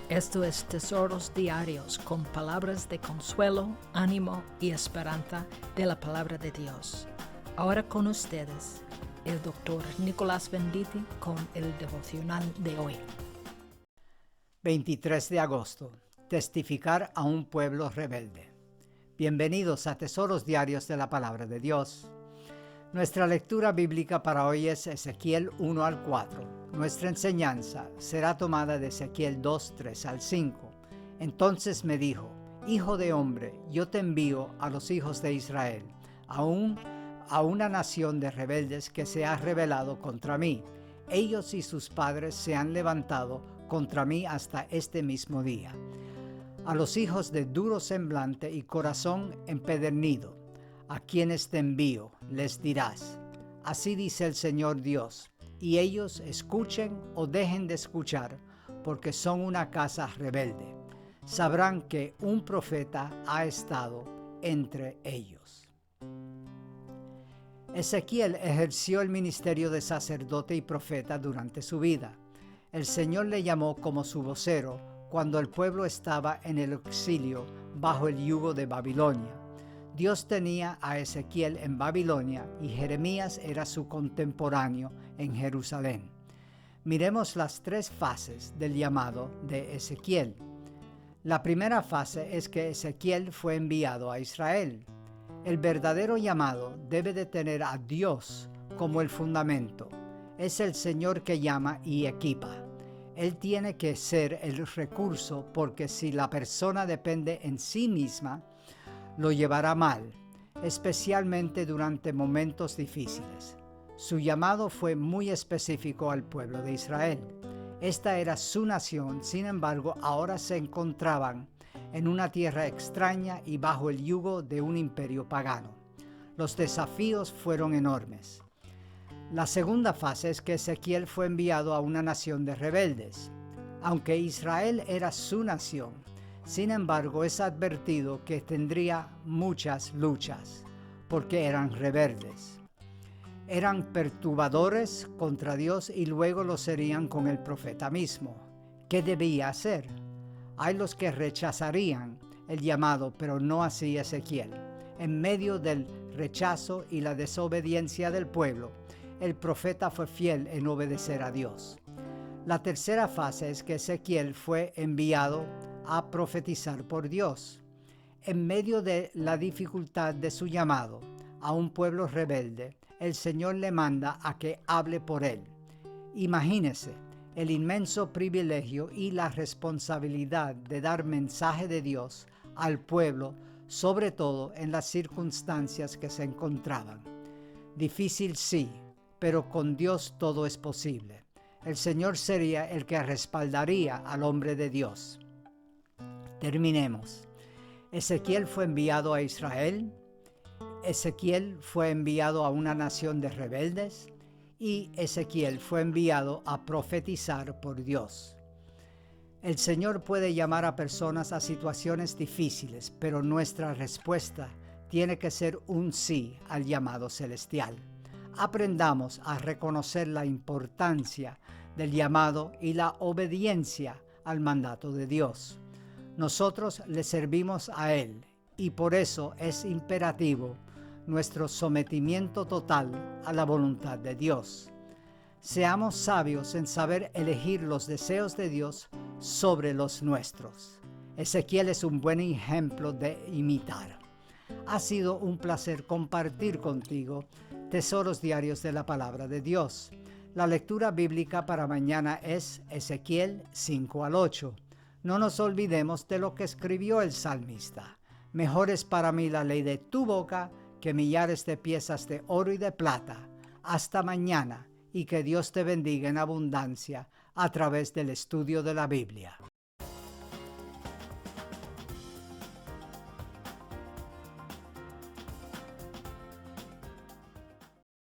Esto es Tesoros Diarios con palabras de consuelo, ánimo y esperanza de la palabra de Dios. Ahora con ustedes, el Dr. Nicolás Venditti con el devocional de hoy. 23 de agosto. Testificar a un pueblo rebelde. Bienvenidos a Tesoros Diarios de la Palabra de Dios. Nuestra lectura bíblica para hoy es Ezequiel 1 al 4. Nuestra enseñanza será tomada de Ezequiel 2, 3 al 5. Entonces me dijo: Hijo de hombre, yo te envío a los hijos de Israel, a una nación de rebeldes que se ha rebelado contra mí. Ellos y sus padres se han levantado contra mí hasta este mismo día. A los hijos de duro semblante y corazón empedernido, a quienes te envío, les dirás: así dice el Señor Dios, y ellos escuchen o dejen de escuchar, porque son una casa rebelde. Sabrán que un profeta ha estado entre ellos. Ezequiel ejerció el ministerio de sacerdote y profeta durante su vida. El Señor le llamó como su vocero cuando el pueblo estaba en el exilio bajo el yugo de Babilonia. Dios tenía a Ezequiel en Babilonia y Jeremías era su contemporáneo en Jerusalén. Miremos las tres fases del llamado de Ezequiel. La primera fase es que Ezequiel fue enviado a Israel. El verdadero llamado debe de tener a Dios como el fundamento. Es el Señor que llama y equipa. Él tiene que ser el recurso, porque si la persona depende en sí misma, lo llevará mal, especialmente durante momentos difíciles. Su llamado fue muy específico al pueblo de Israel. Esta era su nación, sin embargo, ahora se encontraban en una tierra extraña y bajo el yugo de un imperio pagano. Los desafíos fueron enormes. La segunda fase es que Ezequiel fue enviado a una nación de rebeldes. Aunque Israel era su nación, sin embargo, es advertido que tendría muchas luchas, porque eran rebeldes. Eran perturbadores contra Dios y luego lo serían con el profeta mismo. ¿Qué debía hacer? Hay los que rechazarían el llamado, pero no así Ezequiel. En medio del rechazo y la desobediencia del pueblo, el profeta fue fiel en obedecer a Dios. La tercera fase es que Ezequiel fue enviado a profetizar por Dios. En medio de la dificultad de su llamado a un pueblo rebelde, el Señor le manda a que hable por él. Imagínese el inmenso privilegio y la responsabilidad de dar mensaje de Dios al pueblo, sobre todo en las circunstancias que se encontraban. Difícil sí, pero con Dios todo es posible. El Señor sería el que respaldaría al hombre de Dios. Terminemos. Ezequiel fue enviado a Israel. Ezequiel fue enviado a una nación de rebeldes. Y Ezequiel fue enviado a profetizar por Dios. El Señor puede llamar a personas a situaciones difíciles, pero nuestra respuesta tiene que ser un sí al llamado celestial. Aprendamos a reconocer la importancia del llamado y la obediencia al mandato de Dios. Nosotros le servimos a Él y por eso es imperativo nuestro sometimiento total a la voluntad de Dios. Seamos sabios en saber elegir los deseos de Dios sobre los nuestros. Ezequiel es un buen ejemplo de imitar. Ha sido un placer compartir contigo Tesoros Diarios de la Palabra de Dios. La lectura bíblica para mañana es Ezequiel 5 al 8. No nos olvidemos de lo que escribió el salmista. Mejor es para mí la ley de tu boca que millares de piezas de oro y de plata. Hasta mañana, y que Dios te bendiga en abundancia a través del estudio de la Biblia.